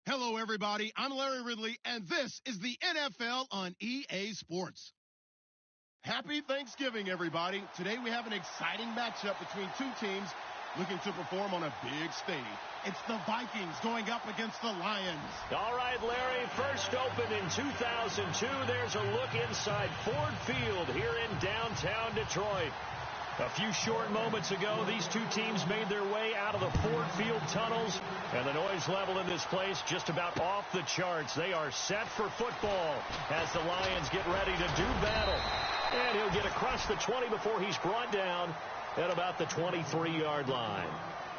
Hello, everybody. I'm Larry Ridley, and this is the NFL on EA Sports. Happy Thanksgiving, everybody. Today we have an exciting matchup between two teams looking to perform on a big stage. It's the Vikings going up against the Lions. All right, Larry, first opened in 2002. There's a look inside Ford Field here in downtown Detroit. A few short moments ago, these two teams made their way out of the Ford Field tunnels, and the noise level in this place just about off the charts. They are set for football as the Lions get ready to do battle. And he'll get across the 20 before he's brought down at about the 23-yard line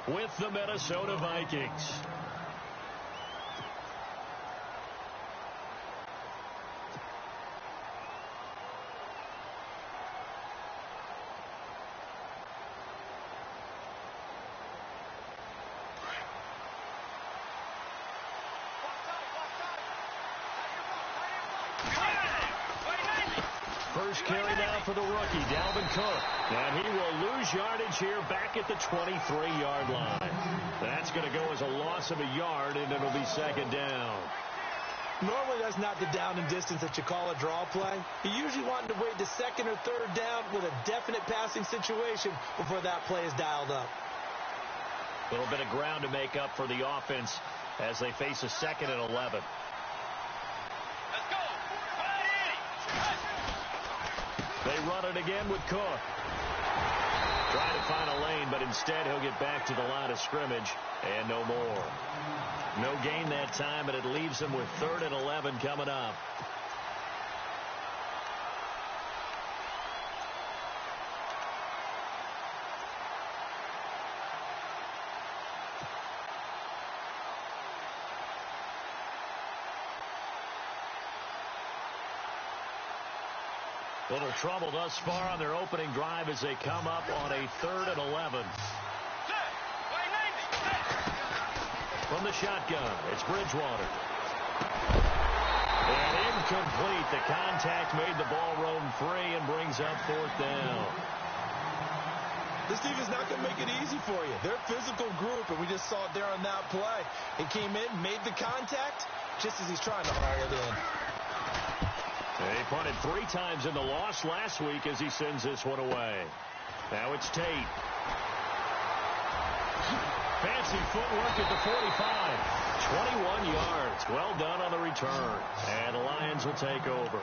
with the Minnesota Vikings. First carry now for the rookie, Dalvin Cook. And he will lose yardage here back at the 23-yard line. That's going to go as a loss of a yard, and it'll be second down. Normally, that's not the down and distance that you call a draw play. You usually want to wait the second or third down with a definite passing situation before that play is dialed up. A little bit of ground to make up for the offense as they face a second and 11. They run it again with Cook. Trying to find a lane, but instead he'll get back to the line of scrimmage and no more. No gain that time, but it leaves them with 3rd and 11 coming up. Little trouble thus far on their opening drive as they come up on a 3rd and 11. From the shotgun, it's Bridgewater. And incomplete. The contact made the ball roam free and brings up 4th down. This defense is not going to make it easy for you. They're a physical group, and we just saw it there on that play. He came in, made the contact, just as he's trying to haul it in. They punted 3 times in the loss last week as he sends this one away. Now it's Tate. Fancy footwork at the 45. 21 yards. Well done on the return. And the Lions will take over.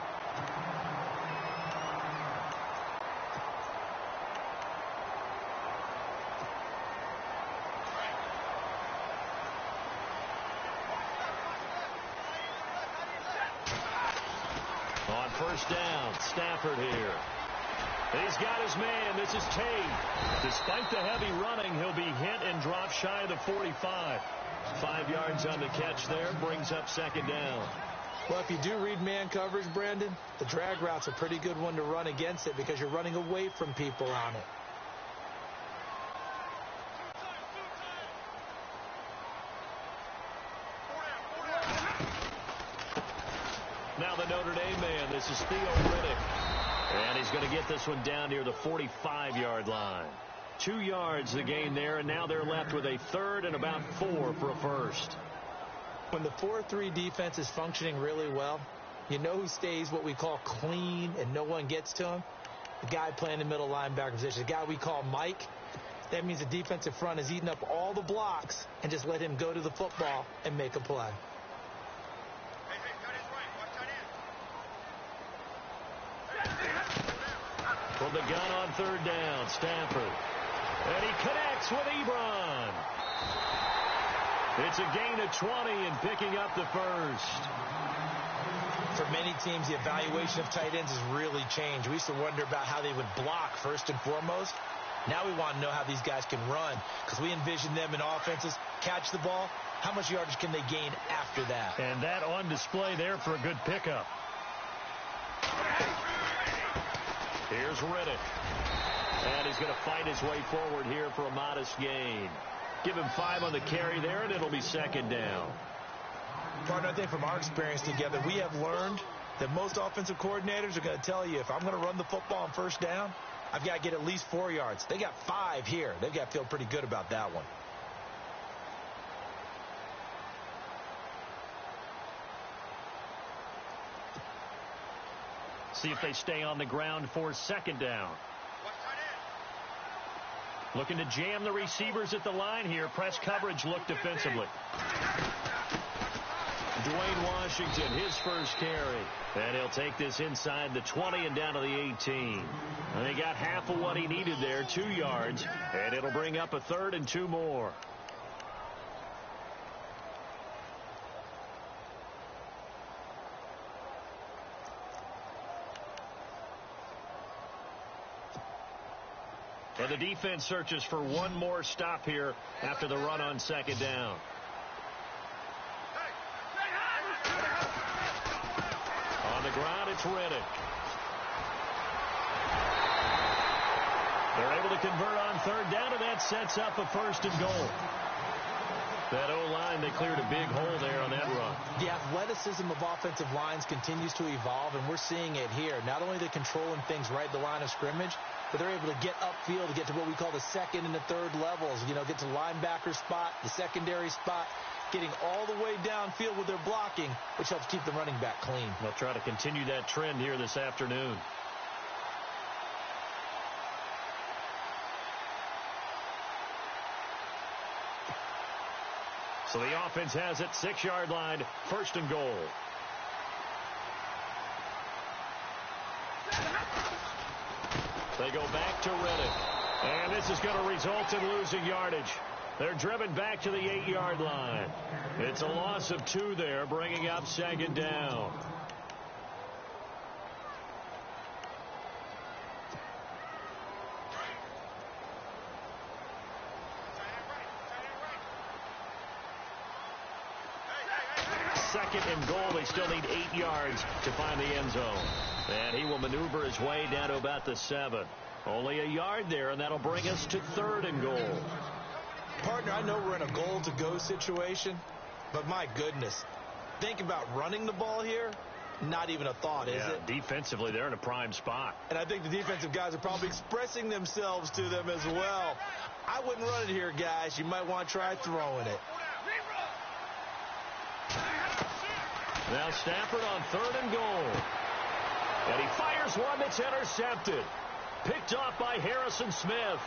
On first down, Stafford here. He's got his man. This is Tate. Despite the heavy running, he'll be hit and drop shy of the 45. 5 yards on the catch there. Brings up second down. Well, if you do read man coverage, Brandon, the drag route's a pretty good one to run against it because you're running away from people on it. Now the Notre Dame man. This is Theo Riddick. And he's going to get this one down near the 45-yard line. 2 yards the gain there, and now they're left with a 3rd and about 4 for a first. When the 4-3 defense is functioning really well, you know who stays what we call clean and no one gets to him? The guy playing the middle linebacker position, the guy we call Mike. That means the defensive front is eating up all the blocks and just let him go to the football and make a play. From the gun on 3rd down, Stafford. And he connects with Ebron. It's a gain of 20 and picking up the first. For many teams, the evaluation of tight ends has really changed. We used to wonder about how they would block first and foremost. Now we want to know how these guys can run because we envision them in offenses, catch the ball. How much yardage can they gain after that? And that on display there for a good pickup. Here's Riddick. And he's going to fight his way forward here for a modest gain. Give him 5 on the carry there, and it'll be second down. Partner, I think from our experience together, we have learned that most offensive coordinators are going to tell you, if I'm going to run the football on first down, I've got to get at least 4 yards. They got 5 here. They've got to feel pretty good about that one. See if they stay on the ground for second down. Looking to jam the receivers at the line here. Press coverage look defensively. Dwayne Washington, his first carry. And he'll take this inside the 20 and down to the 18. And he got half of what he needed there, 2 yards. And it'll bring up a 3rd and 2 more. And the defense searches for one more stop here after the run on second down. On the ground, it's Riddick. They're able to convert on third down, and that sets up a 1st and goal. That O-line, they cleared a big hole there on that run. The athleticism of offensive lines continues to evolve, and we're seeing it here. Not only are they controlling things right at the line of scrimmage, but they're able to get upfield to get to what we call the 2nd and the 3rd levels. You know, get to linebacker spot, the secondary spot, getting all the way downfield with their blocking, which helps keep the running back clean. They'll try to continue that trend here this afternoon. So the offense has it, 6-yard line, 1st and goal. They go back to Riddick. And this is going to result in losing yardage. They're driven back to the 8-yard line. It's a loss of 2 there, bringing up 2nd down. Second and goal. They still need 8 yards to find the end zone. And he will maneuver his way down to about the 7. Only a yard there, and that'll bring us to 3rd and goal. Partner, I know we're in a goal-to-go situation, but my goodness, think about running the ball here. Not even a thought, is it? Defensively, they're in a prime spot. And I think the defensive guys are probably expressing themselves to them as well. I wouldn't run it here, guys. You might want to try throwing it. Now Stafford on 3rd and goal. And he fires one that's intercepted. Picked off by Harrison Smith.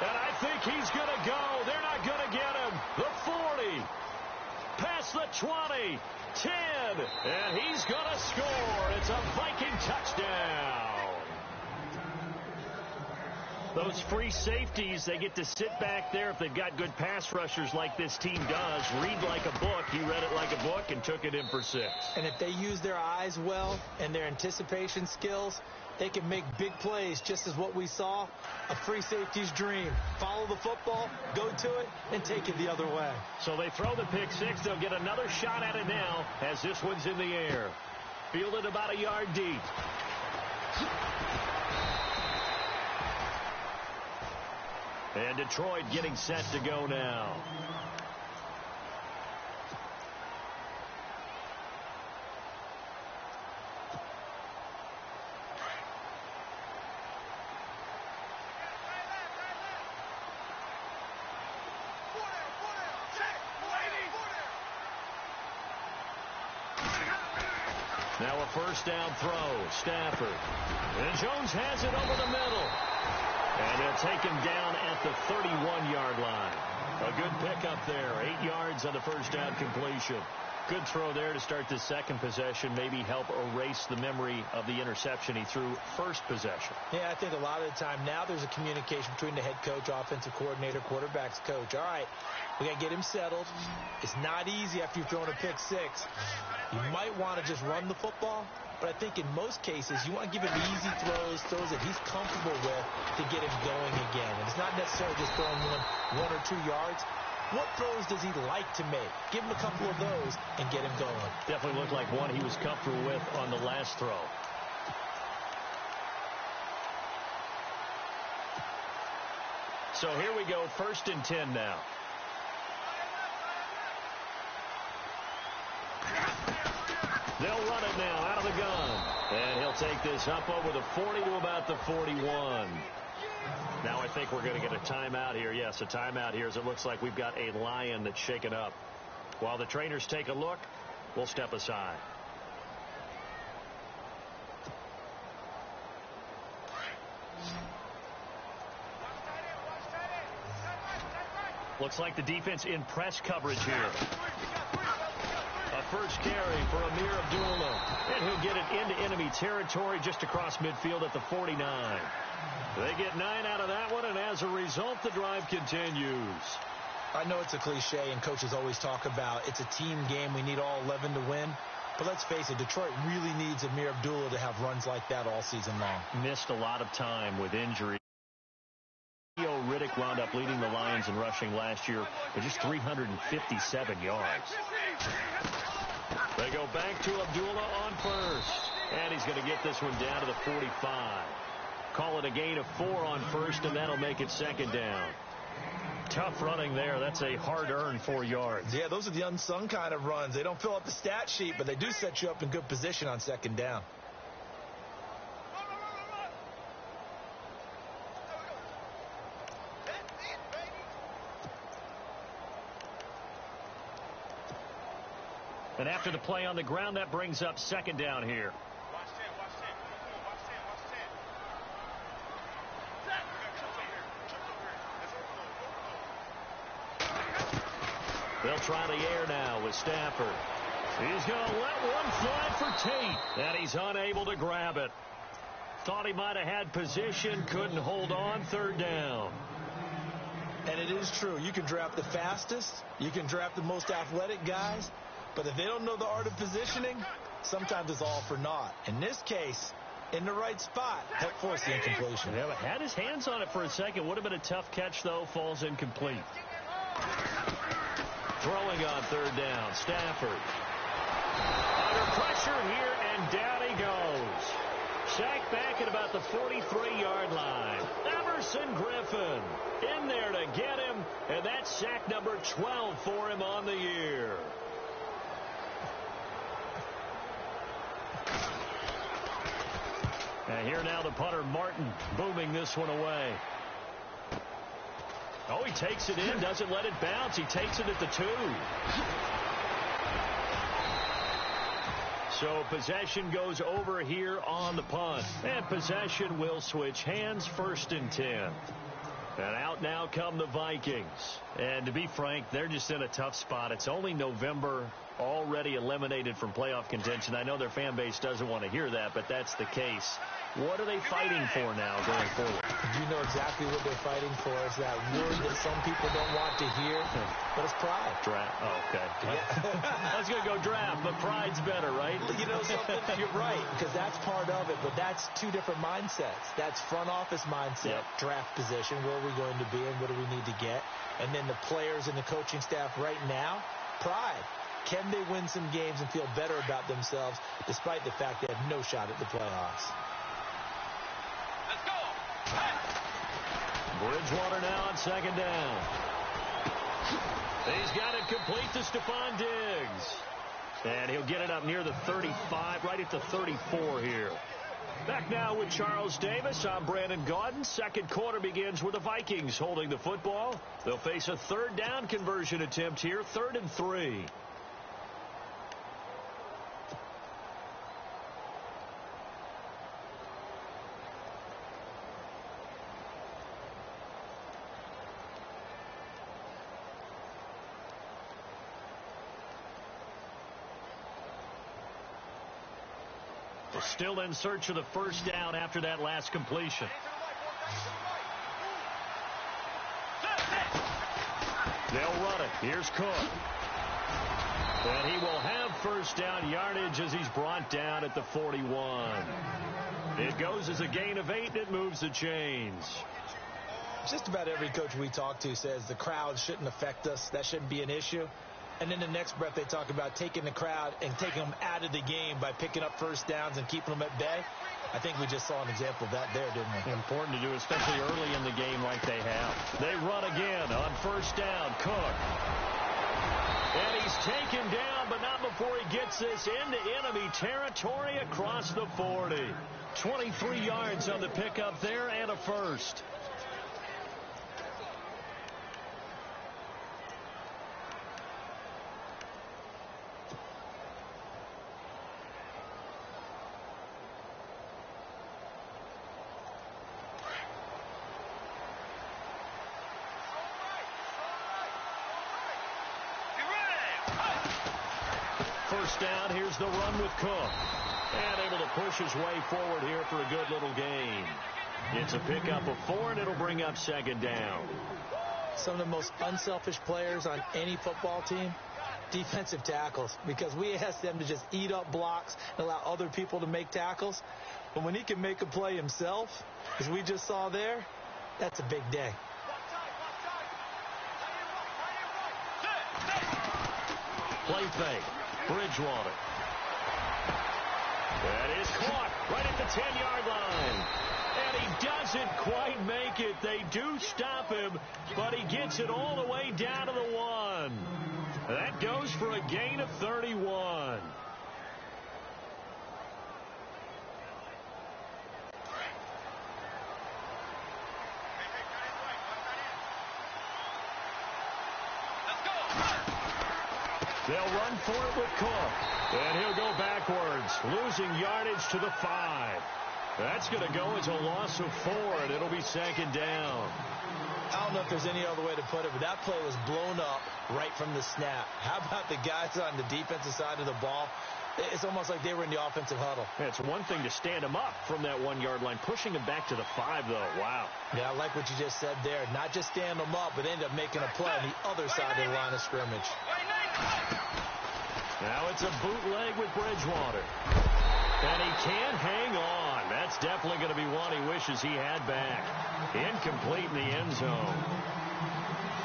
And I think he's going to go. They're not going to get him. The 40. Past the 20. 10. And he's going to score. It's a Viking touchdown. Those free safeties, they get to sit back there if they've got good pass rushers like this team does. Read like a book. He read it like a book and took it in for 6. And if they use their eyes well and their anticipation skills, they can make big plays, just as what we saw, a free safety's dream. Follow the football, go to it, and take it the other way. So they throw the pick 6. They'll get another shot at it now as this one's in the air. Fielded about a yard deep. And Detroit getting set to go now. Now a 1st down throw. Stafford. And Jones has it over the middle. And they'll take him down at the 31-yard line. A good pickup there. 8 yards on the 1st down completion. Good throw there to start the 2nd possession. Maybe help erase the memory of the interception he threw 1st possession. Yeah, I think a lot of the time now there's a communication between the head coach, offensive coordinator, quarterback's coach. All right, we got to get him settled. It's not easy after you've thrown a pick 6. You might want to just run the football. But I think in most cases, you want to give him easy throws that he's comfortable with to get him going again. And it's not necessarily just throwing one or 2 yards. What throws does he like to make? Give him a couple of those and get him going. Definitely looked like one he was comfortable with on the last throw. So here we go, 1st and 10 now. They'll run it now out of the gun. And he'll take this up over the 40 to about the 41. Now I think we're going to get a timeout here. Yes, a timeout here as it looks like we've got a Lion that's shaken up. While the trainers take a look, we'll step aside. Looks like the defense in press coverage here. A first carry for Amir Abdullah. And he'll get it into enemy territory just across midfield at the 49. They get 9 out of that one, and as a result, the drive continues. I know it's a cliche, and coaches always talk about it's a team game. We need all 11 to win. But let's face it, Detroit really needs Amir Abdullah to have runs like that all season long. Missed a lot of time with injury. Riddick wound up leading the Lions in rushing last year with just 357 yards. They go back to Abdullah on first. And he's going to get this one down to the 45. Call it a gain of 4 on first, and that'll make it second down. Tough running there. That's a hard-earned 4 yards. Yeah, those are the unsung kind of runs. They don't fill up the stat sheet, but they do set you up in good position on second down. And after the play on the ground, that brings up second down here. They'll try the air now with Stafford. He's going to let one fly for Tate, and he's unable to grab it. Thought he might have had position, couldn't hold on, third down. And it is true. You can draft the fastest, you can draft the most athletic guys, but if they don't know the art of positioning, sometimes it's all for naught. In this case, in the right spot, helped force the incompletion. Yeah, had his hands on it for a second. Would have been a tough catch, though. Falls incomplete. Throwing on third down, Stafford. Under pressure here, and down he goes. Sacked back at about the 43-yard line. Everson Griffin in there to get him, and that's sack number 12 for him on the year. And here now the punter, Martin, booming this one away. Oh, he takes it in, doesn't let it bounce. He takes it at the 2. So possession goes over here on the punt. And possession will switch hands, 1st and 10. And out now come the Vikings. And to be frank, they're just in a tough spot. It's only November, already eliminated from playoff contention. I know their fan base doesn't want to hear that, but that's the case. What are they fighting for now going forward? You know exactly what they're fighting for. It's that word that some people don't want to hear, but it's pride. Draft. Oh, okay. Yeah. I was going to go draft, but pride's better, right? You know something? You're right, because that's part of it, but that's 2 different mindsets. That's front office mindset, draft position, where are we going to be and what do we need to get? And then the players and the coaching staff right now, pride. Can they win some games and feel better about themselves despite the fact they have no shot at the playoffs? Bridgewater now on second down. He's got it complete to Stephon Diggs. And he'll get it up near the 35, right at the 34 here. Back now with Charles Davis. I'm Brandon Gaudin. Second quarter begins with the Vikings holding the football. They'll face a third down conversion attempt here, 3rd and 3. Still in search of the first down after that last completion. They'll run it. Here's Cook. And he will have first down yardage as he's brought down at the 41. It goes as a gain of 8, and it moves the chains. Just about every coach we talk to says the crowd shouldn't affect us. That shouldn't be an issue. And in the next breath, they talk about taking the crowd and taking them out of the game by picking up first downs and keeping them at bay. I think we just saw an example of that there, didn't we? Important to do, especially early in the game like they have. They run again on first down. Cook. And he's taken down, but not before he gets this into enemy territory across the 40. 23 yards on the pickup there and a first. first down. Here's the run with Cook. And able to push his way forward here for a good little gain. It's a pickup of 4, and it'll bring up second down. Some of the most unselfish players on any football team, defensive tackles, because we ask them to just eat up blocks and allow other people to make tackles. But when he can make a play himself, as we just saw there, that's a big day. Play fake. Bridgewater. That is caught right at the 10-yard line. And he doesn't quite make it. They do stop him, but he gets it all the way down to the 1. That goes for a gain of 31. They'll run for it with Cook. And he'll go backwards, losing yardage to the 5. That's going to go as a loss of 4, and it'll be second down. I don't know if there's any other way to put it, but that play was blown up right from the snap. How about the guys on the defensive side of the ball? It's almost like they were in the offensive huddle. Yeah, it's one thing to stand him up from that 1-yard line. Pushing him back to the 5, though. Wow. Yeah, I like what you just said there. Not just stand them up, but end up making a play on the other side of the line of scrimmage. Now it's a bootleg with Bridgewater. And he can't hang on. That's definitely going to be one he wishes he had back. Incomplete in the end zone.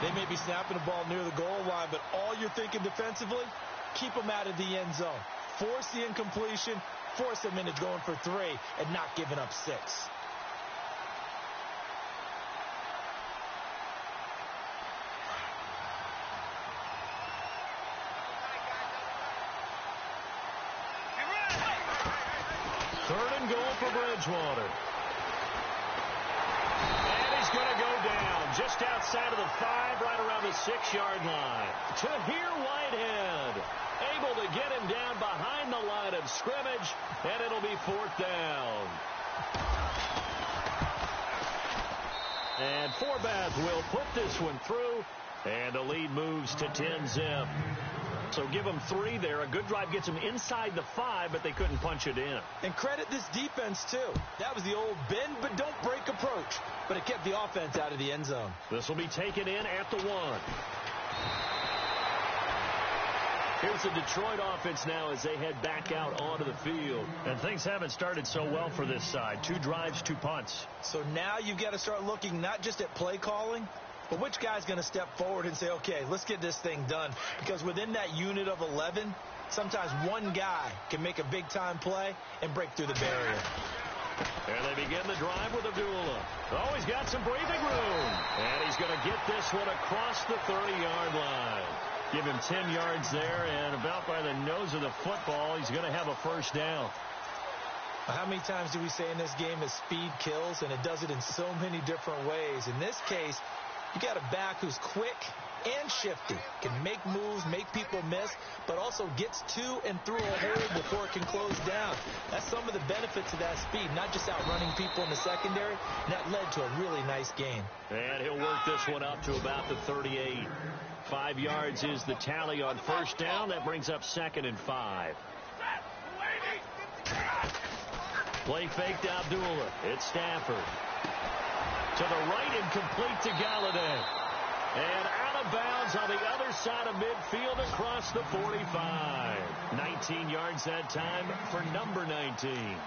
They may be snapping the ball near the goal line, but all you're thinking defensively, keep them out of the end zone. Force the incompletion, force them into going for 3, and not giving up 6. Third and goal for Bridgewater. And he's going to go down just outside of the 5, right around the 6-yard line. Tahir Whitehead able to get him down behind the line of scrimmage, and it'll be 4th down. And Forbath will put this one through, and the lead moves to 10-zip. So give them 3 there. A good drive gets them inside the 5, but they couldn't punch it in. And credit this defense, too. That was the old bend but don't break approach, but it kept the offense out of the end zone. This will be taken in at the 1. Here's the Detroit offense now as they head back out onto the field. And things haven't started so well for this side. 2 drives, 2 punts. So now you've got to start looking not just at play calling, but which guy's going to step forward and say, okay, let's get this thing done? Because within that unit of 11, sometimes one guy can make a big-time play and break through the barrier. And they begin the drive with Abdullah. Oh, he's got some breathing room. And he's going to get this one across the 30-yard line. Give him 10 yards there, and about by the nose of the football, he's going to have a first down. How many times do we say in this game is speed kills, and it does it in so many different ways? In this case, you got a back who's quick and shifty, can make moves, make people miss, but also gets to and through a hole before it can close down. That's some of the benefits of that speed, not just outrunning people in the secondary, and that led to a really nice gain. And he'll work this one up to about the 38. 5 yards is the tally on first down. That brings up 2nd and 5. Play fake to Abdullah. It's Stafford. To the right and complete to Galladay. And out of bounds on the other side of midfield across the 45. 19 yards that time for number 19.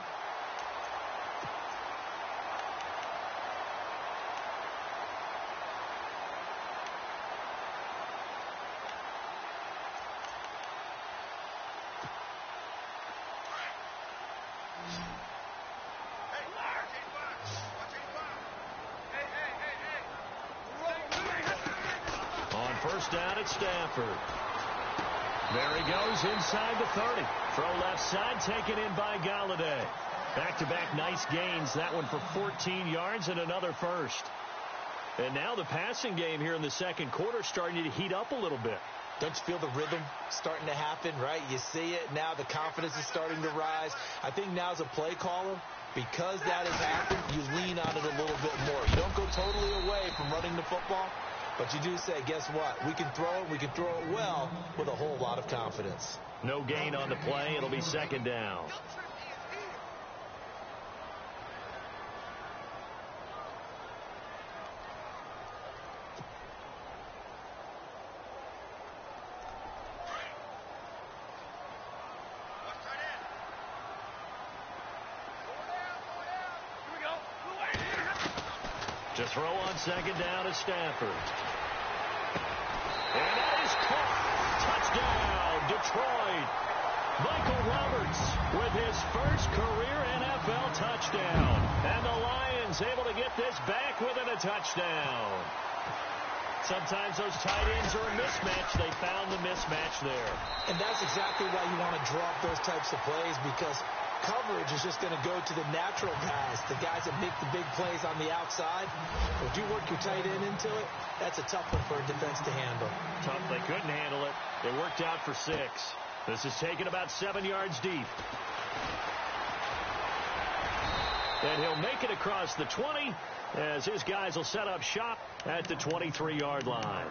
First down at Stafford. There he goes inside the 30. Throw left side taken in by Galladay. Back-to-back nice gains. That one for 14 yards and another first. And now the passing game here in the second quarter starting to heat up a little bit. Don't you feel the rhythm starting to happen, right? You see it now. The confidence is starting to rise. I think now as a play caller, because that has happened, you lean on it a little bit more. You don't go totally away from running the football, But you do say, guess what? We can throw it. We can throw it well with a whole lot of confidence. No gain on the play. It'll be second down. To throw on second down is Stafford. And that is caught. Touchdown, Detroit. Michael Roberts with his first career NFL touchdown. And the Lions able to get this back within a touchdown. Sometimes those tight ends are a mismatch. They found the mismatch there. And that's exactly why you want to drop those types of plays, because coverage is just going to go to the natural guys, the guys that make the big plays on the outside. If you work your tight end into it, that's a tough one for a defense to handle. Tough. They couldn't handle it. It worked out for 6. This is taken about 7 yards deep. And he'll make it across the 20 as his guys will set up shop at the 23-yard line.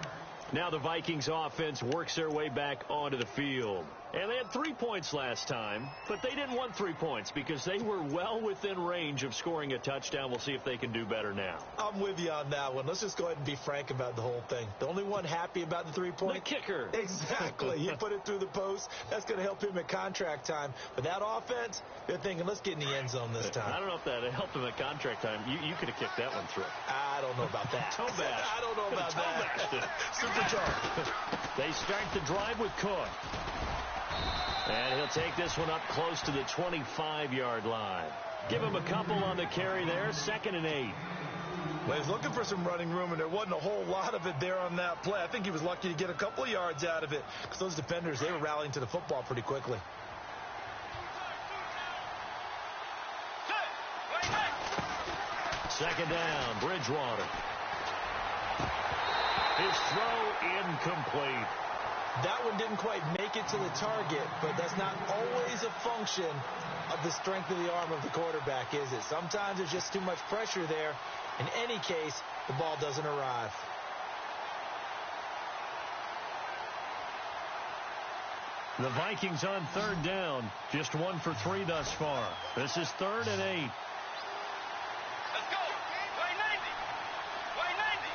Now the Vikings offense works their way back onto the field. And they had 3 points last time, but they didn't want 3 points because they were well within range of scoring a touchdown. We'll see if they can do better now. I'm with you on that one. Let's just go ahead and be frank about the whole thing. The only one happy about the 3 points? The kicker. Exactly. He put it through the post. That's going to help him at contract time. But that offense, they're thinking, let's get in the end zone this time. I don't know if that helped him at contract time. You could have kicked that one through. I don't know about that. Toe bash. I don't know about that. Supercharged. They start the drive with Cook. And he'll take this one up close to the 25-yard line. Give him a couple on the carry there. 2nd and 8. Well, he's looking for some running room, and there wasn't a whole lot of it there on that play. I think he was lucky to get a couple of yards out of it because those defenders, they were rallying to the football pretty quickly. Second down, Bridgewater. His throw incomplete. That one didn't quite make it to the target, but that's not always a function of the strength of the arm of the quarterback, is it? Sometimes there's just too much pressure there. In any case, the ball doesn't arrive. The Vikings on 3rd down, just 1 for 3 thus far. This is 3rd and 8. Let's go. Play 90. Play 90.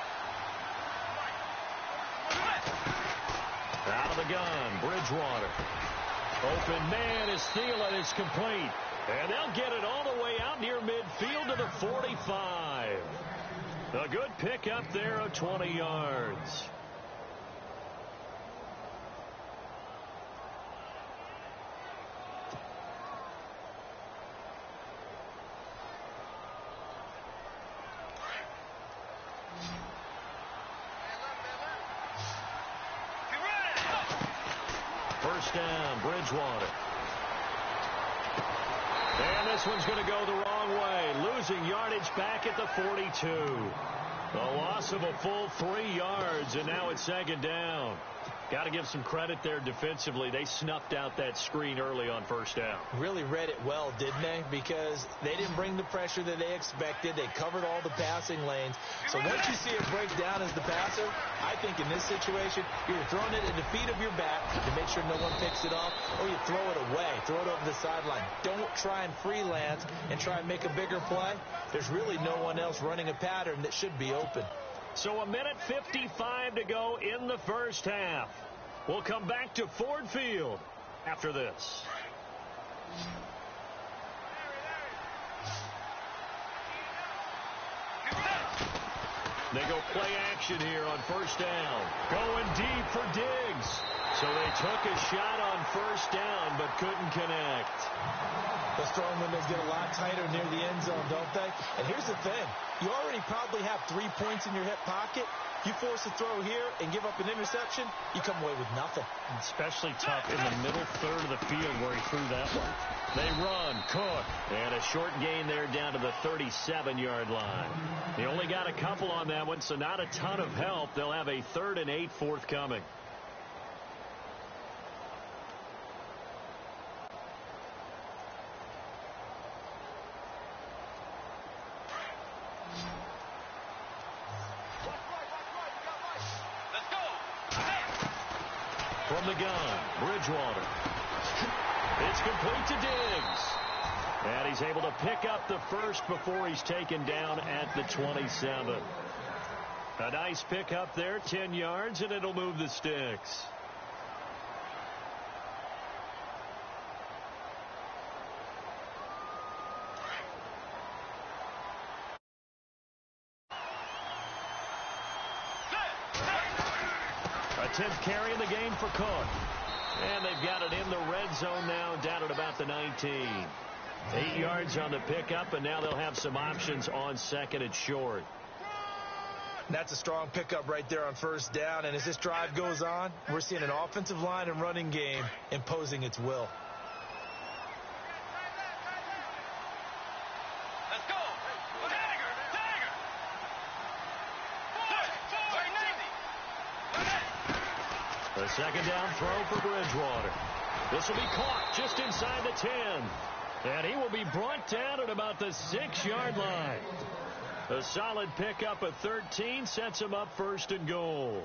Out of the gun, Bridgewater. Open man is Thielen. It's complete. And they'll get it all the way out near midfield to the 45. A good pickup there of 20 yards. First down, Bridgewater. And this one's going to go the wrong way. Losing yardage back at the 42. A loss of a full 3 yards, and now it's 2nd down. Got to give some credit there defensively. They snuffed out that screen early on 1st down. Really read it well, didn't they? Because they didn't bring the pressure that they expected. They covered all the passing lanes. So once you see it break down as the passer, I think in this situation, you're throwing it at the feet of your back to make sure no one picks it off, or you throw it away, throw it over the sideline. Don't try and freelance and try and make a bigger play. There's really no one else running a pattern that should be open. So 1:55 to go in the 1st half. We'll come back to Ford Field after this. They go play action here on 1st down. Going deep for Diggs. So they took a shot on 1st down but couldn't connect. Those throwing windows get a lot tighter near the end zone, don't they? And here's the thing. You already probably have 3 points in your hip pocket. You force a throw here and give up an interception, you come away with nothing. Especially tough in the middle third of the field where he threw that one. They run, Cook, and a short gain there down to the 37-yard line. They only got a couple on that one, so not a ton of help. They'll have a 3rd and 8 forthcoming. From the gun, Bridgewater. It's complete to Diggs. And he's able to pick up the first before he's taken down at the 27. A nice pickup there, 10 yards, and it'll move the sticks. A 10th carry in the game for Cook. And they've got it in the red zone now, down at about the 19. 8 yards on the pickup, and now they'll have some options on second and short. That's a strong pickup right there on first down, and as this drive goes on, we're seeing an offensive line and running game imposing its will. Let's go. Dagger. The second down throw for Bridgewater. This will be caught just inside the 10. And he will be brought down at about the 6-yard line. A solid pickup at 13 sets him up first and goal.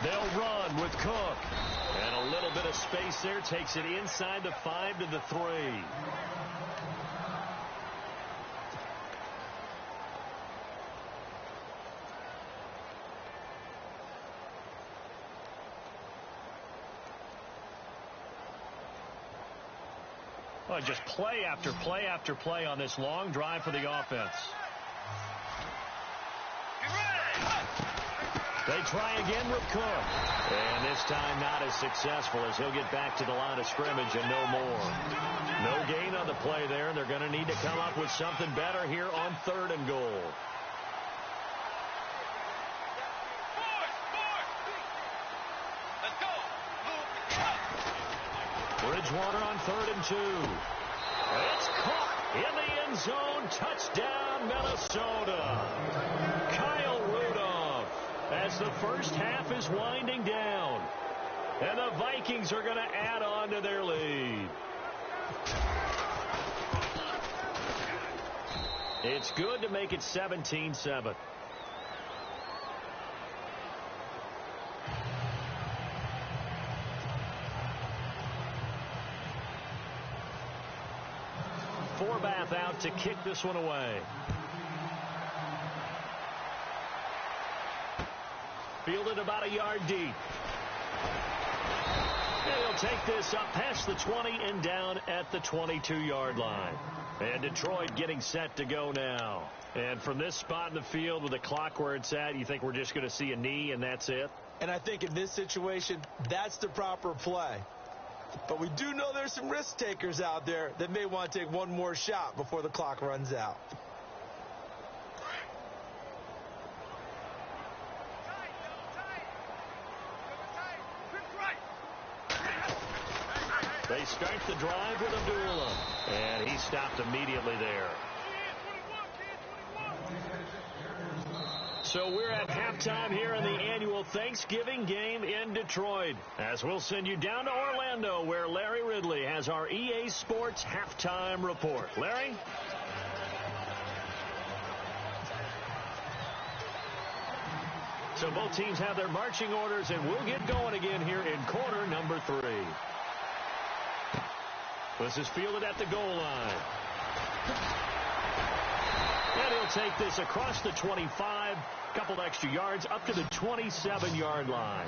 They'll run with Cook. And a little bit of space there takes it inside the 5 to the 3. Oh, just play after play after play on this long drive for the offense. They try again with Cook. And this time not as successful as he'll get back to the line of scrimmage and no more. No gain on the play there, and they're going to need to come up with something better here on 3rd and goal. Bridgewater on 3rd and 2. It's caught in the end zone. Touchdown, Minnesota. Kyle Rudolph, as the first half is winding down. And the Vikings are going to add on to their lead. It's good to make it 17-7. Forbath out to kick this one away. Fielded about a yard deep. And he'll take this up past the 20 and down at the 22-yard line. And Detroit getting set to go now. And from this spot in the field with the clock where it's at, you think we're just going to see a knee and that's it? And I think in this situation, that's the proper play. But we do know there's some risk takers out there that may want to take one more shot before the clock runs out. They start the drive with Abdullah, and he stopped immediately there. So we're at halftime here in the annual Thanksgiving game in Detroit, as we'll send you down to Orlando, where Larry Ridley has our EA Sports halftime report. Larry? So both teams have their marching orders, and we'll get going again here in quarter number 3. This is fielded at the goal line. And he'll take this across the 25, couple extra yards, up to the 27-yard line.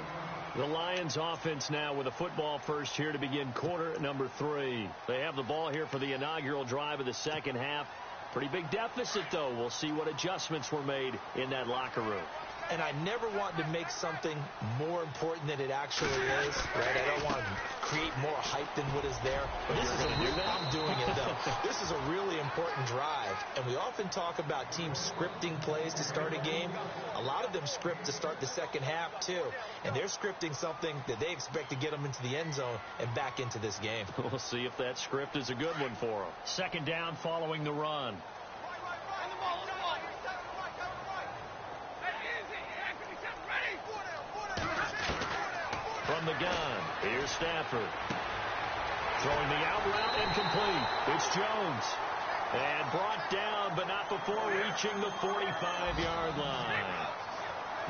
The Lions offense now with a football first here to begin quarter number 3. They have the ball here for the inaugural drive of the second half. Pretty big deficit, though. We'll see what adjustments were made in that locker room. And I never want to make something more important than it actually is, right? I don't want to create more hype than what is there. But this is I'm doing it, though. This is a really important drive. And we often talk about teams scripting plays to start a game. A lot of them script to start the second half, too. And they're scripting something that they expect to get them into the end zone and back into this game. We'll see if that script is a good one for them. Second down following the run. From the gun, here's Stafford. Throwing the out route and complete. It's Jones. And brought down, but not before reaching the 45-yard line.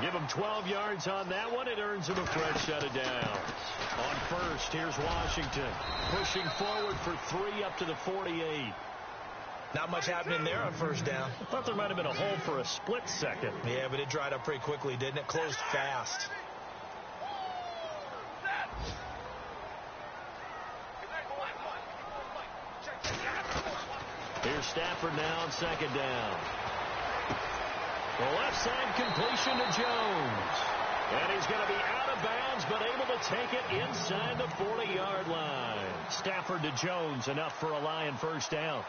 Give him 12 yards on that one. It earns him a fresh set of downs. On first, here's Washington. Pushing forward for 3 up to the 48. Not much happening there on first down. I thought there might have been a hole for a split second. Yeah, but it dried up pretty quickly, didn't it? Closed fast. Here's Stafford now on second down. The left side completion to Jones. And he's going to be out of bounds, but able to take it inside the 40-yard line. Stafford to Jones, enough for a Lion first down.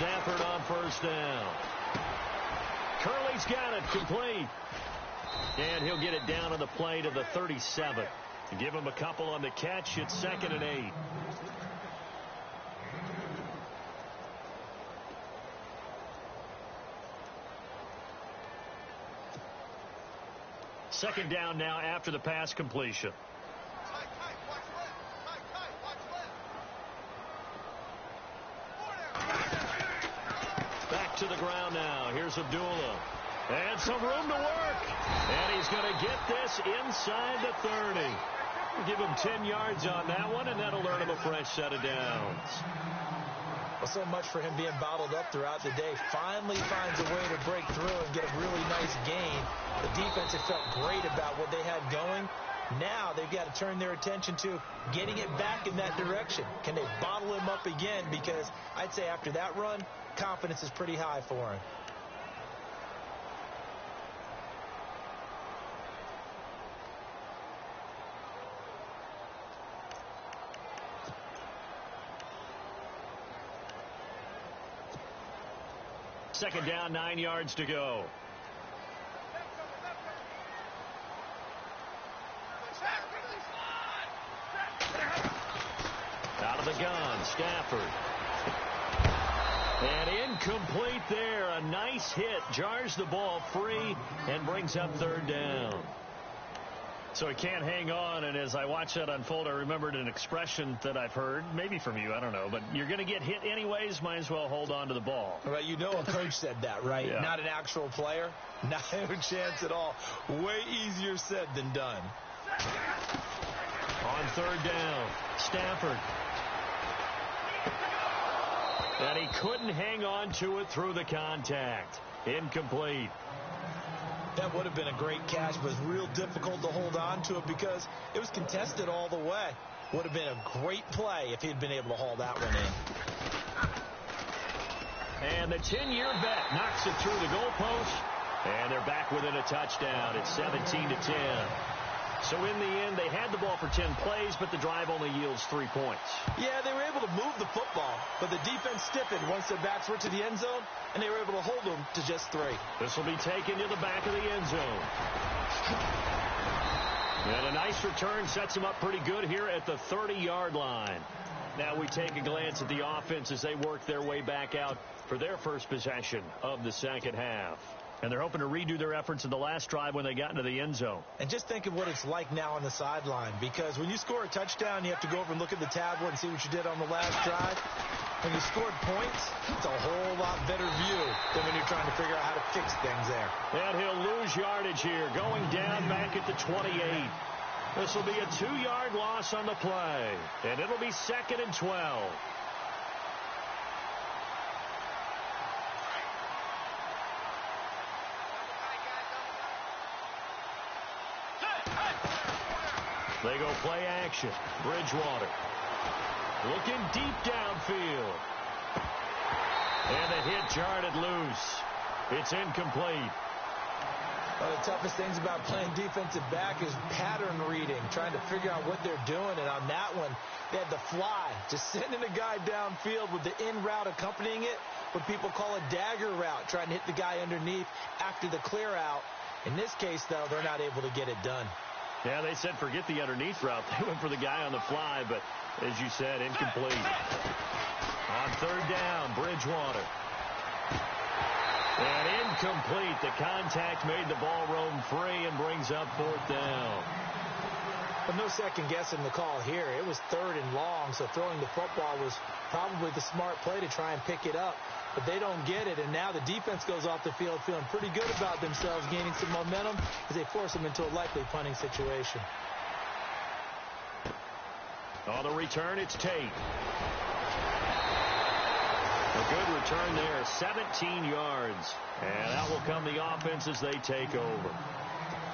Stafford on first down. Curley's got it, complete. And he'll get it down on the play to the 37. Give him a couple on the catch. It's 2nd and 8. Second down now after the pass completion. Back to the ground now. Here's Abdullah. And some room to work. And he's going to get this inside the 30. Give him 10 yards on that one, and that'll earn him a fresh set of downs. Well, so much for him being bottled up throughout the day. Finally finds a way to break through and get a really nice gain. The defense had felt great about what they had going. Now they've got to turn their attention to getting it back in that direction. Can they bottle him up again? Because I'd say after that run, confidence is pretty high for him. Second down, 9 yards to go. Out of the gun, Stafford. And incomplete there. A nice hit. Jars the ball free and brings up third down. So he can't hang on, and as I watched that unfold, I remembered an expression that I've heard, maybe from you, I don't know, but you're going to get hit anyways, might as well hold on to the ball. Well, you know a coach said that, right? Yeah. Not an actual player. Not a chance at all. Way easier said than done. On third down, Stafford. And he couldn't hang on to it through the contact. Incomplete. That would have been a great catch, but it's real difficult to hold on to it because it was contested all the way. Would have been a great play if he'd been able to haul that one in. And the 10-year bet knocks it through the goalpost. And they're back within a touchdown. It's 17-10. So in the end, they had the ball for 10 plays, but the drive only yields 3 points. Yeah, they were able to move the football, but the defense stiffened once their backs were to the end zone, and they were able to hold them to just 3. This will be taken to the back of the end zone. And a nice return sets them up pretty good here at the 30-yard line. Now we take a glance at the offense as they work their way back out for their first possession of the second half. And they're hoping to redo their efforts in the last drive when they got into the end zone. And just think of what it's like now on the sideline, because when you score a touchdown, you have to go over and look at the tablet and see what you did on the last drive. When you scored points, it's a whole lot better view than when you're trying to figure out how to fix things there. And he'll lose yardage here, going down back at the 28. This will be a 2-yard loss on the play, and it'll be 2nd and 12. They go play action. Bridgewater looking deep downfield. And the hit jarred it loose. It's incomplete. One of the toughest things about playing defensive back is pattern reading, trying to figure out what they're doing. And on that one, they had the fly, just sending a guy downfield with the in route accompanying it, what people call a dagger route, trying to hit the guy underneath after the clear out. In this case, though, they're not able to get it done. Yeah, they said forget the underneath route. They went for the guy on the fly, but as you said, incomplete. On third down, Bridgewater. And incomplete. The contact made the ball roam free and brings up fourth down. But no second guessing the call here. It was third and long, so throwing the football was probably the smart play to try and pick it up. But they don't get it, and now the defense goes off the field feeling pretty good about themselves, gaining some momentum as they force them into a likely punting situation. On the return, it's Tate. A good return there, 17 yards. And out will come the offense as they take over.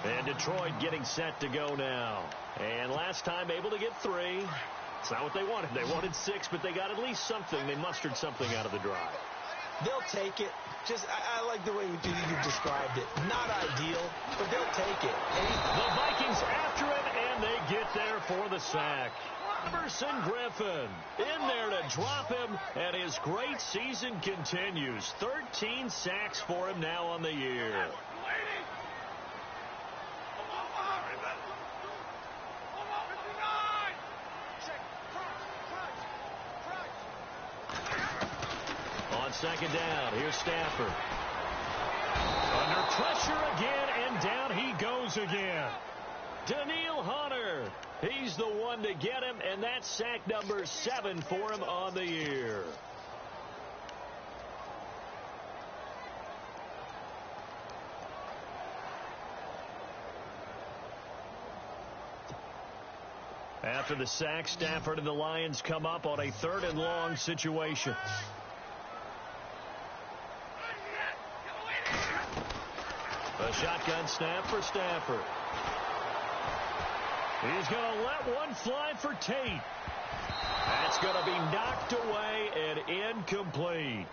And Detroit getting set to go now. And last time able to get 3. It's not what they wanted. They wanted 6, but they got at least something. They mustered something out of the drive. They'll take it. I like the way you described it. Not ideal, but they'll take it. The Vikings after him, and they get there for the sack. Emerson Griffin in there to drop him, and his great season continues. 13 sacks for him now on the year. On second down, here's Stafford. Under pressure again, and down he goes again. Daniil Hunter, he's the one to get him, and that's sack number 7 for him on the year. After the sack, Stafford and the Lions come up on a third and long situation. A shotgun snap for Stafford. He's going to let one fly for Tate. That's going to be knocked away and incomplete.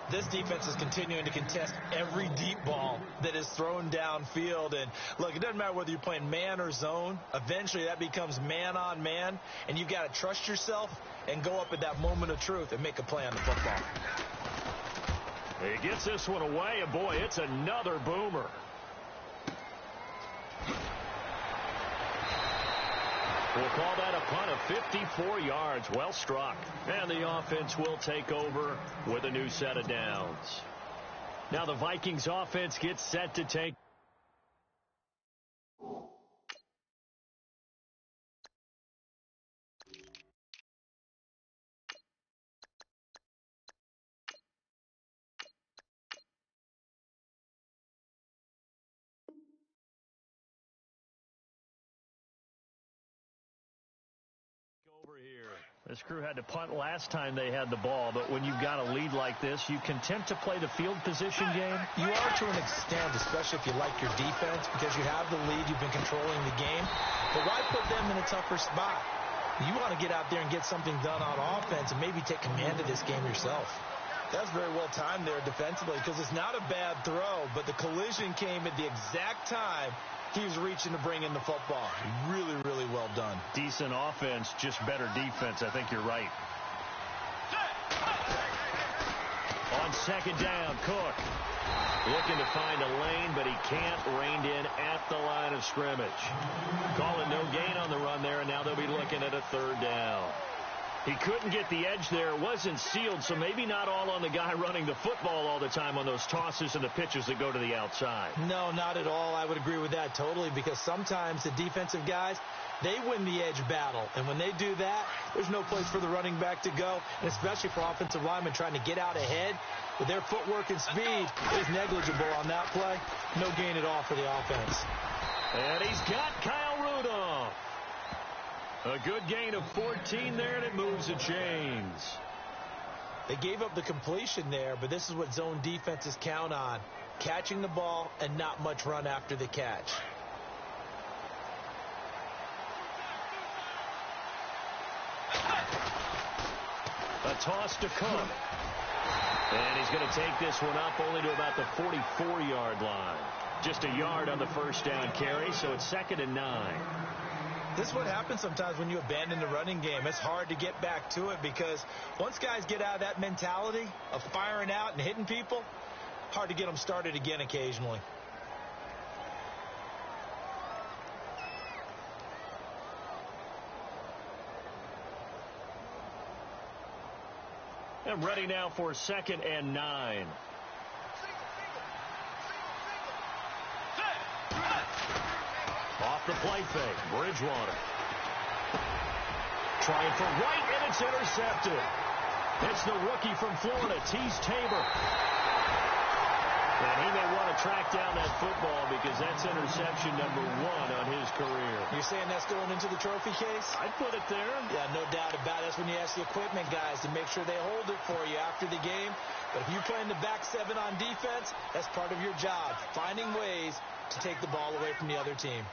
This defense is continuing to contest every deep ball that is thrown downfield. And, look, it doesn't matter whether you're playing man or zone. Eventually that becomes man on man, and you've got to trust yourself and go up at that moment of truth and make a play on the football. He gets this one away, and, boy, it's another boomer. We'll call that a punt of 54 yards. Well struck. And the offense will take over with a new set of downs. Now the Vikings offense gets set to take. This crew had to punt last time they had the ball, but when you've got a lead like this, you content to play the field position game? You are to an extent, especially if you like your defense, because you have the lead, you've been controlling the game. But why put them in a tougher spot? You want to get out there and get something done on offense and maybe take command of this game yourself. That's very well timed there defensively, because it's not a bad throw, but the collision came at the exact time he was reaching to bring in the football. Really, really well done. Decent offense, just better defense. I think you're right. On second down, Cook looking to find a lane, but he can't. Reined in at the line of scrimmage. Calling no gain on the run there, and now they'll be looking at a third down. He couldn't get the edge there. It wasn't sealed, so maybe not all on the guy running the football all the time on those tosses and the pitches that go to the outside. No, not at all. I would agree with that totally, because sometimes the defensive guys, they win the edge battle. And when they do that, there's no place for the running back to go, and especially for offensive linemen trying to get out ahead with their footwork and speed is negligible on that play. No gain at all for the offense. And he's got Kyle Rudolph. A good gain of 14 there, and it moves the chains. They gave up the completion there, but this is what zone defenses count on. Catching the ball and not much run after the catch. A toss to Cook. And he's going to take this one up only to about the 44-yard line. Just a yard on the first down carry, so it's 2nd and 9. This is what happens sometimes when you abandon the running game. It's hard to get back to it because once guys get out of that mentality of firing out and hitting people, hard to get them started again occasionally. And ready now for 2nd and 9. Off the play fake, Bridgewater. Trying for right, and it's intercepted. It's the rookie from Florida, Tease Tabor. And he may want to track down that football because that's interception number 1 on his career. You're saying that's going into the trophy case? I'd put it there. Yeah, no doubt about it. That's when you ask the equipment guys to make sure they hold it for you after the game. But if you're playing the back 7 on defense, that's part of your job, finding ways to take the ball away from the other team.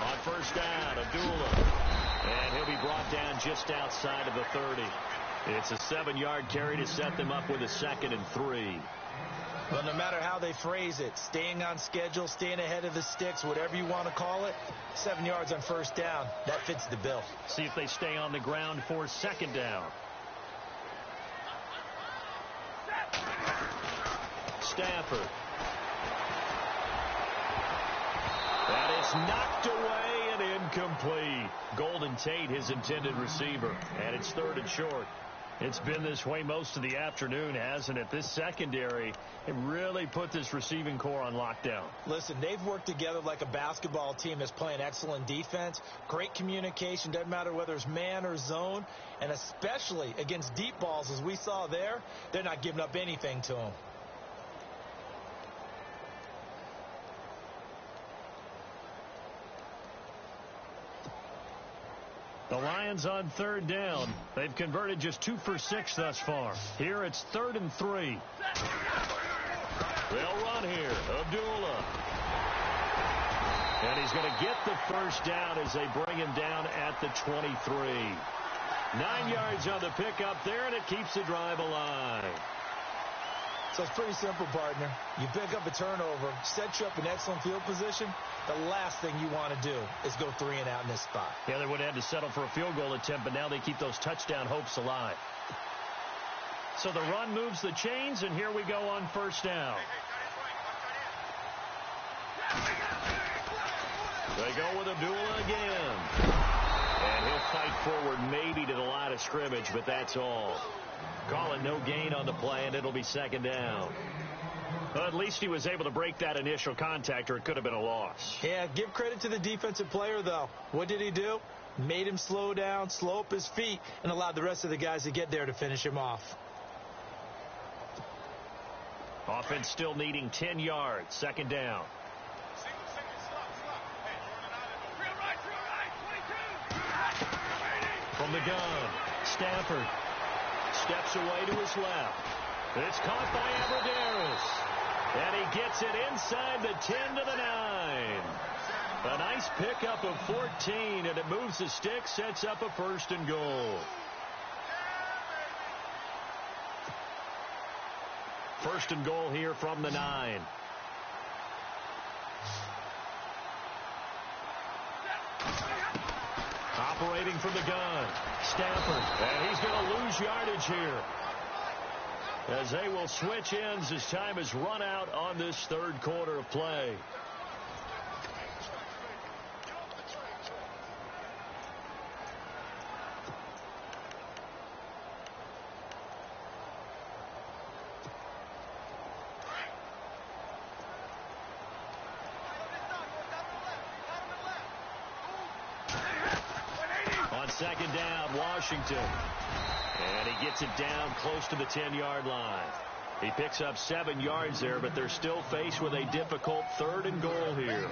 On first down, Abdullah. And he'll be brought down just outside of the 30. It's a 7-yard carry to set them up with a 2nd and 3. Well, no matter how they phrase it, staying on schedule, staying ahead of the sticks, whatever you want to call it, 7 yards on first down, that fits the bill. See if they stay on the ground for 2nd down. Stafford. That is knocked away and incomplete. Golden Tate, his intended receiver, and it's 3rd and short. It's been this way most of the afternoon, hasn't it? This secondary, it really put this receiving core on lockdown. Listen, they've worked together like a basketball team that's playing excellent defense. Great communication, doesn't matter whether it's man or zone. And especially against deep balls, as we saw there, they're not giving up anything to them. The Lions on 3rd down. They've converted just 2 for 6 thus far. Here it's 3rd and 3. They'll run here. Abdullah. And he's going to get the first down as they bring him down at the 23. 9 yards on the pickup there, and it keeps the drive alive. So it's pretty simple, partner. You pick up a turnover, set you up in excellent field position. The last thing you want to do is go 3 and out in this spot. Yeah, they would have had to settle for a field goal attempt, but now they keep those touchdown hopes alive. So the run moves the chains, and here we go on first down. They go with Abdullah again. And he'll fight forward maybe to the line of scrimmage, but that's all. Call it no gain on the play, and it'll be 2nd down. Well, at least he was able to break that initial contact, or it could have been a loss. Yeah, give credit to the defensive player, though. What did he do? Made him slow down, slow up his feet, and allowed the rest of the guys to get there to finish him off. Offense still needing 10 yards. 2nd down. From the gun, Stafford steps away to his left. It's caught by Aberderis. And he gets it inside the 10 to the 9. A nice pickup of 14, and it moves the stick, sets up a 1st and goal. 1st and goal here from the 9. Operating from the gun, Stafford, and he's going to lose yardage here as they will switch ends as time has run out on this 3rd quarter of play. On 2nd down, Washington. And he gets it down close to the 10-yard line. He picks up 7 yards there, but they're still faced with a difficult 3rd and goal here.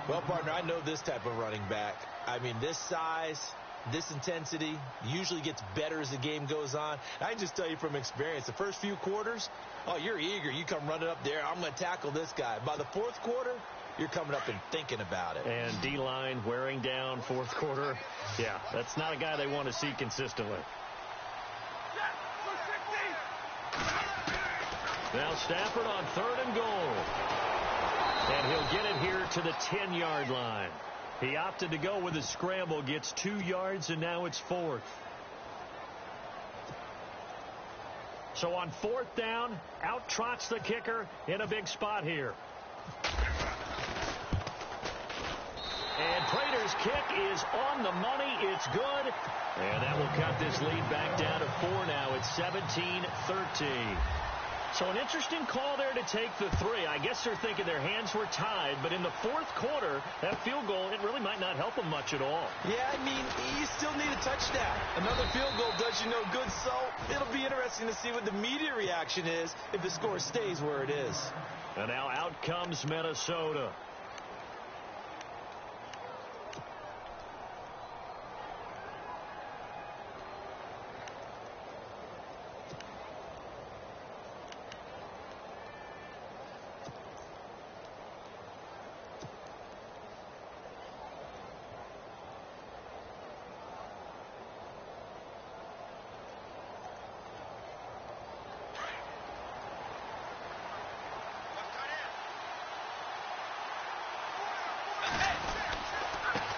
Well, partner, I know this type of running back. I mean, this size, this intensity usually gets better as the game goes on. I can just tell you from experience, the first few quarters, oh, you're eager. You come running up there. I'm going to tackle this guy. By the 4th quarter, you're coming up and thinking about it. And D-line wearing down 4th quarter. Yeah, that's not a guy they want to see consistently. Now Stafford on 3rd and goal. And he'll get it here to the 10-yard line. He opted to go with a scramble, gets 2 yards, and now it's 4th. So on 4th down, out trots the kicker in a big spot here. And Prater's kick is on the money. It's good. And that will cut this lead back down to 4 now. It's 17-13. So an interesting call there to take the 3. I guess they're thinking their hands were tied, but in the 4th quarter, that field goal, it really might not help them much at all. Yeah, I mean, you still need a touchdown. Another field goal does you no good, so it'll be interesting to see what the media reaction is if the score stays where it is. And now out comes Minnesota.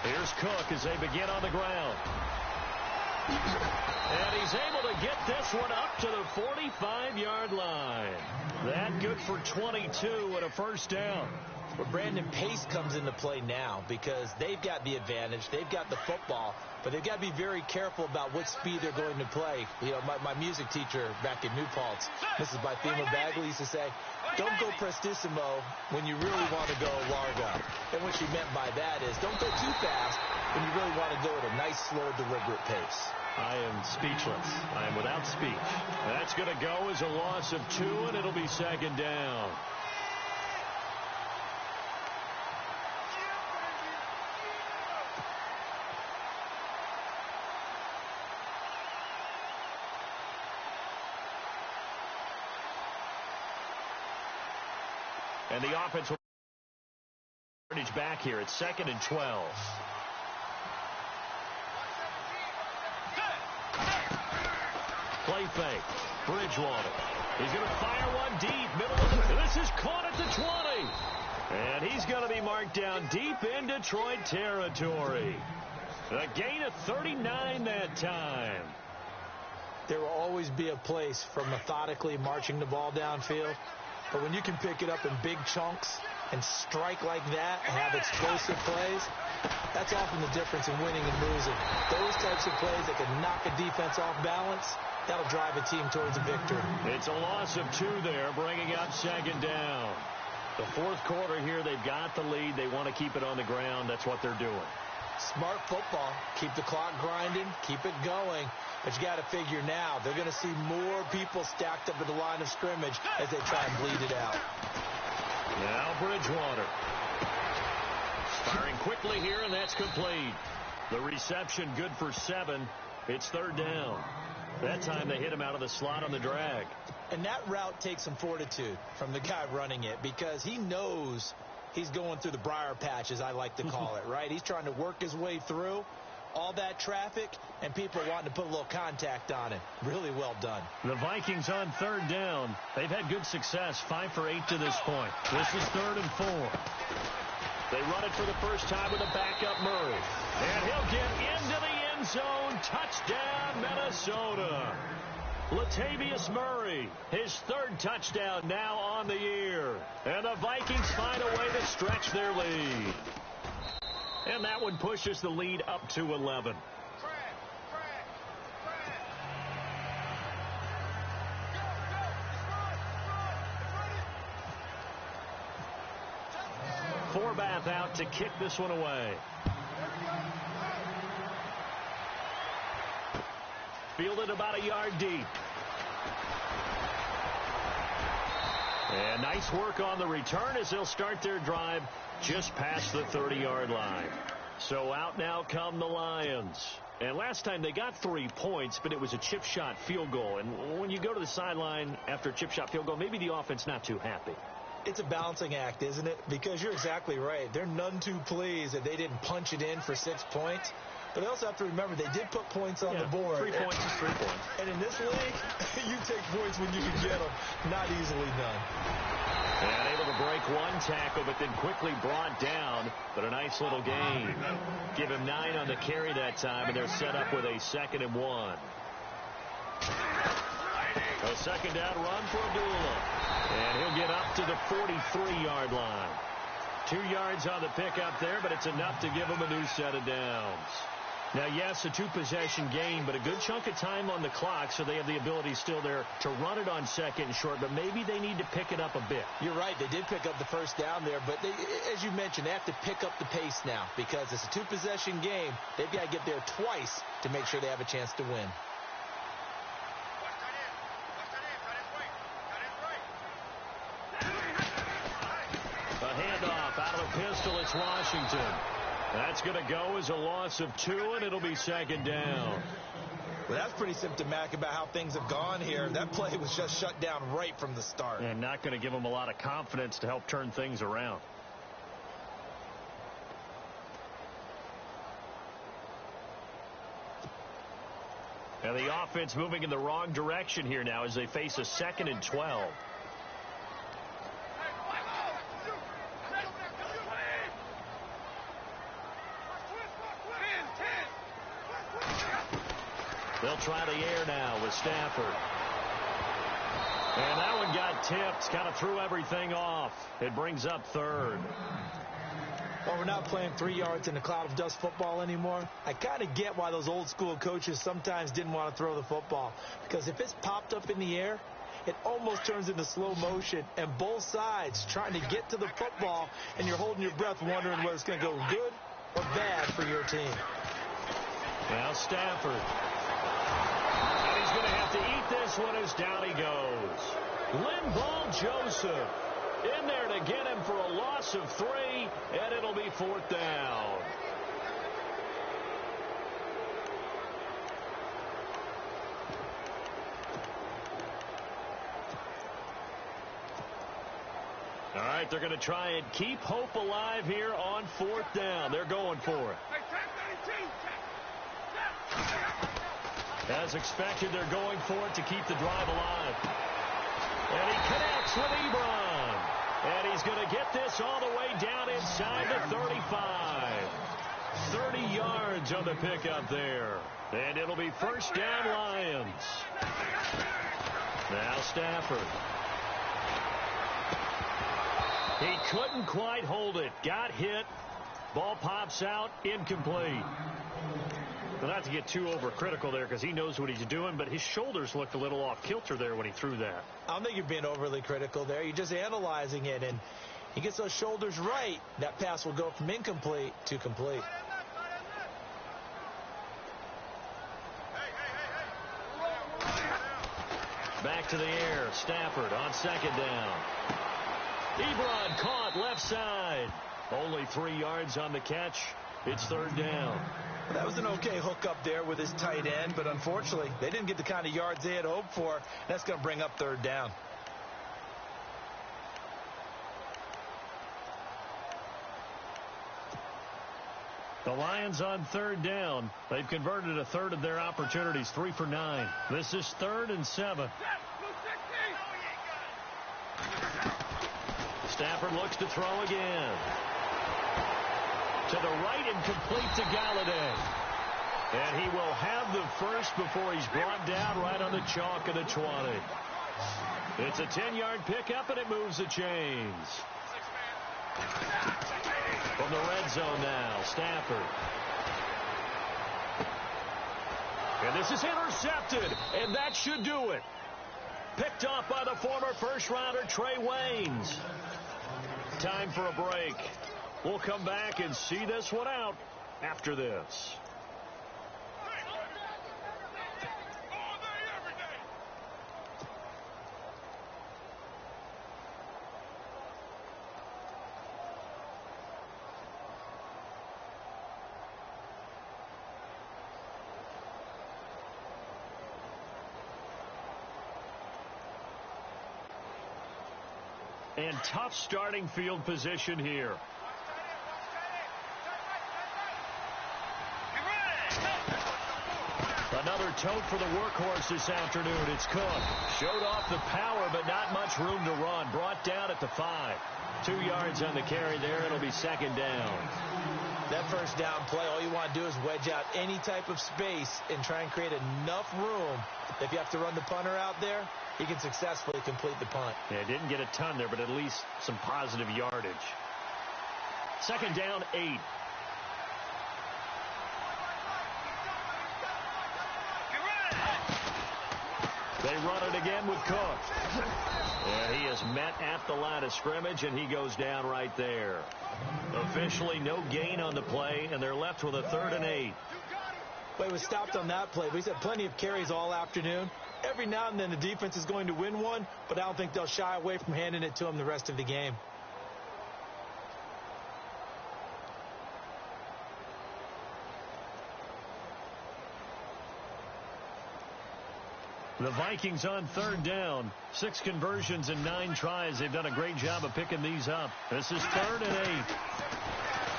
Here's Cook as they begin on the ground. And he's able to get this one up to the 45-yard line. That good for 22 and a first down. But Brandon, pace comes into play now because they've got the advantage. They've got the football, but they've got to be very careful about what speed they're going to play. You know, my music teacher back in New Paltz, Mrs. Bythema Bagley, used to say, don't go prestissimo when you really want to go largo. And what she meant by that is don't go too fast when you really want to go at a nice, slow, deliberate pace. I am speechless. I am without speech. That's going to go as a loss of 2, and it'll be 2nd down. And the offense will back here. It's 2nd and 12. Play fake. Bridgewater. He's going to fire one deep. Middle of the... This is caught at the 20. And he's going to be marked down deep in Detroit territory. A gain of 39 that time. There will always be a place for methodically marching the ball downfield. But when you can pick it up in big chunks and strike like that and have explosive plays, that's often the difference in winning and losing. Those types of plays that can knock a defense off balance, that'll drive a team towards a victory. It's a loss of 2 there, bringing up 2nd down. The 4th quarter here, they've got the lead. They want to keep it on the ground. That's what they're doing. Smart football. Keep the clock grinding. Keep it going. But you got to figure now, they're going to see more people stacked up at the line of scrimmage as they try and bleed it out. Now Bridgewater. Firing quickly here, and that's complete. The reception good for 7. It's 3rd down. That time they hit him out of the slot on the drag. And that route takes some fortitude from the guy running it because he knows he's going through the briar patch, as I like to call it, right? He's trying to work his way through all that traffic, and people wanting to put a little contact on it. Really well done. The Vikings on 3rd down. They've had good success, 5 for 8 to this point. This is 3rd and 4. They run it for the first time with a backup Murray. And he'll get into the end zone. Touchdown, Minnesota. Latavius Murray, his 3rd touchdown now on the year. And the Vikings find a way to stretch their lead. And that one pushes the lead up to 11. Forbath out to kick this one away. Fielded about a yard deep. And nice work on the return as they'll start their drive just past the 30-yard line. So out now come the Lions. And last time they got 3 points, but it was a chip shot field goal. And when you go to the sideline after a chip shot field goal, maybe the offense not too happy. It's a balancing act, isn't it? Because you're exactly right. They're none too pleased that they didn't punch it in for 6 points. But they also have to remember they did put points on the board. 3 points is 3 points. And in this league, you take points when you can get them. Not easily done. And able to break one tackle, but then quickly brought down. But a nice little gain. Give him 9 on the carry that time, and they're set up with a 2nd and 1. A 2nd down run for Abdullah. And he'll get up to the 43-yard line. 2 yards on the pickup there, but it's enough to give him a new set of downs. Now, yes, a 2-possession game, but a good chunk of time on the clock, so they have the ability still there to run it on 2nd and short, but maybe they need to pick it up a bit. You're right. They did pick up the 1st down there, but they, as you mentioned, they have to pick up the pace now because it's a 2-possession game. They've got to get there twice to make sure they have a chance to win. A handoff out of the pistol. It's Washington. That's going to go as a loss of 2, and it'll be 2nd down. Well, that's pretty symptomatic about how things have gone here. That play was just shut down right from the start. And not going to give them a lot of confidence to help turn things around. And the offense moving in the wrong direction here now as they face a 2nd and 12. They'll try the air now with Stafford. And that one got tipped. Kind of threw everything off. It brings up 3rd. Well, we're not playing 3 yards in a cloud of dust football anymore. I kind of get why those old school coaches sometimes didn't want to throw the football. Because if it's popped up in the air, it almost turns into slow motion. And both sides trying to get to the football, and you're holding your breath wondering whether it's going to go good or bad for your team. Now Stafford. And he's going to have to eat this one as down he goes. Linval Joseph in there to get him for a loss of 3, and it'll be 4th down. All right, they're going to try and keep hope alive here on 4th down. They're going for it. As expected, they're going for it to keep the drive alive. And he connects with Ebron. And he's going to get this all the way down inside the 35. 30 yards on the pickup there. And it'll be 1st down Lions. Now Stafford. He couldn't quite hold it. Got hit. Ball pops out. Incomplete. Well, not to get too overcritical there because he knows what he's doing, but his shoulders looked a little off kilter there when he threw that. I don't think you're being overly critical there. You're just analyzing it, and he gets those shoulders right. That pass will go from incomplete to complete. Back to the air. Stafford on 2nd down. Ebron caught left side. Only 3 yards on the catch. It's 3rd down. That was an okay hookup there with his tight end, but unfortunately, they didn't get the kind of yards they had hoped for. That's going to bring up 3rd down. The Lions on 3rd down. They've converted a 1/3 of their opportunities, 3 for 9. This is 3rd and 7. Stafford looks to throw again. To the right and complete to Galladay. And he will have the first before he's brought down right on the chalk of the 20. It's a 10-yard pickup, and it moves the chains. From the red zone now, Stafford. And this is intercepted, and that should do it. Picked off by the former first-rounder Trey Waynes. Time for a break. We'll come back and see this one out after this. And tough starting field position here. tote for the workhorse this afternoon. It's Cook. Showed off the power, but not much room to run. Brought down at the 5. 2 yards on the carry there. It'll be second down. That first down play, all you want to do is wedge out any type of space and try and create enough room. If you have to run the punter out there, he can successfully complete the punt. Yeah, didn't get a ton there, but at least some positive yardage. Second down, 8. They run it again with Cook. Yeah, he is met at the line of scrimmage, and he goes down right there. Officially no gain on the play, and they're left with a 3rd and 8. Well, he was stopped on that play, but he's had plenty of carries all afternoon. Every now and then the defense is going to win one, but I don't think they'll shy away from handing it to him the rest of the game. The Vikings on 3rd down. 6 conversions and 9 tries. They've done a great job of picking these up. This is 3rd and 8.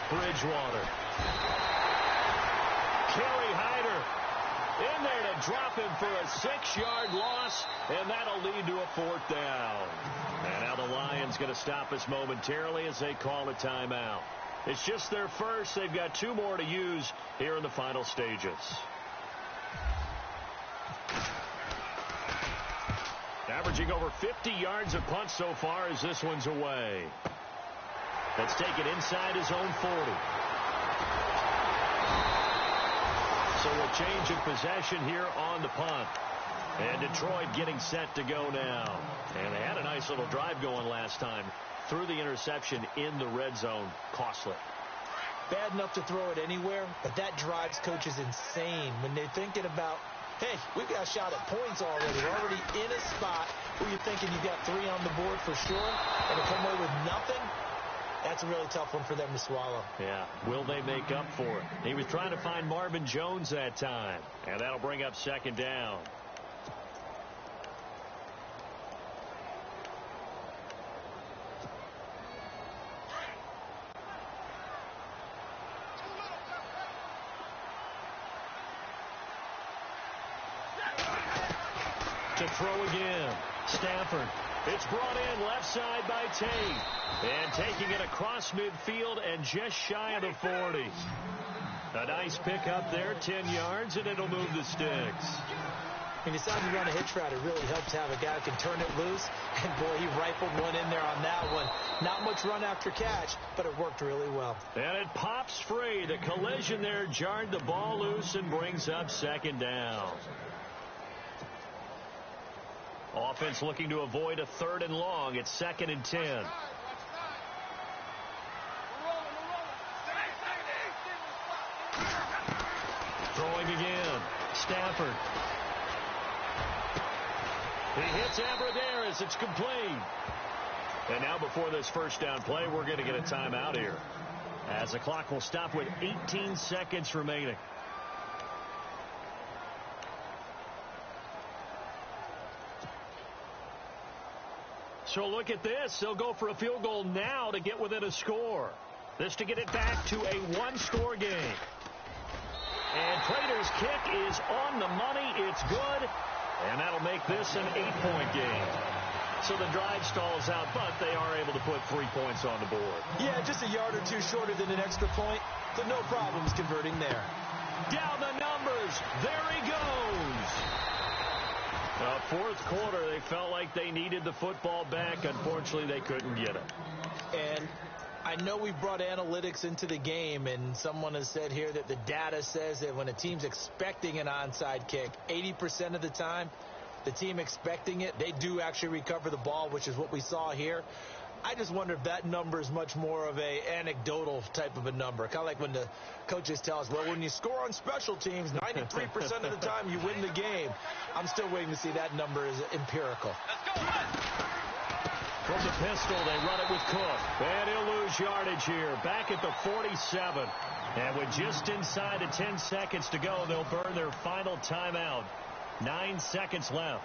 Bridgewater. Kerry Hyder in there to drop him for a 6-yard loss, and that'll lead to a 4th down. And now the Lions going to stop us momentarily as they call a timeout. It's just their first. They've got 2 more to use here in the final stages. Averaging over 50 yards a punt so far as this one's away. That's taken inside his own 40. So a change of possession here on the punt. And Detroit getting set to go now. And they had a nice little drive going last time. Threw the interception in the red zone. Costly. Bad enough to throw it anywhere, but that drives coaches insane when they're thinking about, hey, we've got a shot at points already. We're already in a spot where you're thinking you've got 3 on the board for sure, and to come away with nothing, that's a really tough one for them to swallow. Yeah, will they make up for it? He was trying to find Marvin Jones that time, and that'll bring up second down. To throw again. Stafford. It's brought in left side by Tate. And taking it across midfield and just shy of the 40. A nice pickup there, 10 yards, and it'll move the sticks. When you decide to run a hitch route, it really helps to have a guy who can turn it loose. And, boy, he rifled one in there on that one. Not much run after catch, but it worked really well. And it pops free. The collision there jarred the ball loose and brings up second down. Offense looking to avoid a 3rd and long. It's 2nd and 10. Throwing again. Stafford. He hits Abradaris. It's complete. And now before this first down play, we're going to get a timeout here, as the clock will stop with 18 seconds remaining. So look at this. They'll go for a field goal now to get within a score. This to get it back to a 1-score game. And Prater's kick is on the money. It's good. And that'll make this an 8-point game. So the drive stalls out, but they are able to put 3 points on the board. Yeah, just a yard or 2 shorter than an extra point. So no problems converting there. Down the numbers. There he goes. Fourth quarter, they felt like they needed the football back. Unfortunately, they couldn't get it. And I know we brought analytics into the game, and someone has said here that the data says that when a team's expecting an onside kick, 80% of the time, the team expecting it, they do actually recover the ball, which is what we saw here. I just wonder if that number is much more of a anecdotal type of a number. Kind of like when the coaches tell us, well, when you score on special teams, 93% of the time you win the game. I'm still waiting to see that number is empirical. From the pistol, they run it with Cook. And he'll lose yardage here. Back at the 47. And with just inside the 10 seconds to go, they'll burn their final timeout. 9 seconds left.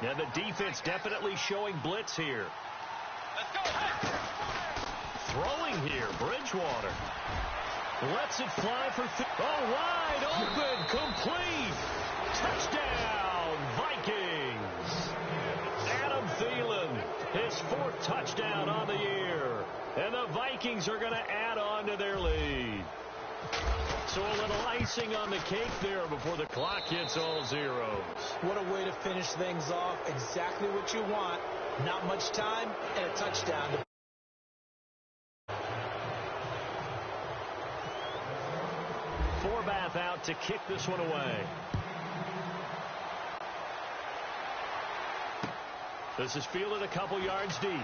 Yeah, the defense definitely showing blitz here. throwing here. Bridgewater lets it fly for wide open, complete. Touchdown, Vikings. Adam Thielen, his 4th touchdown on the year. And the Vikings are going to add on to their lead. So a little icing on the cake there before the clock hits all zeros. What a way to finish things off. Exactly what you want. Not much time and a touchdown. Forbath out to kick this one away. This is fielded a couple yards deep.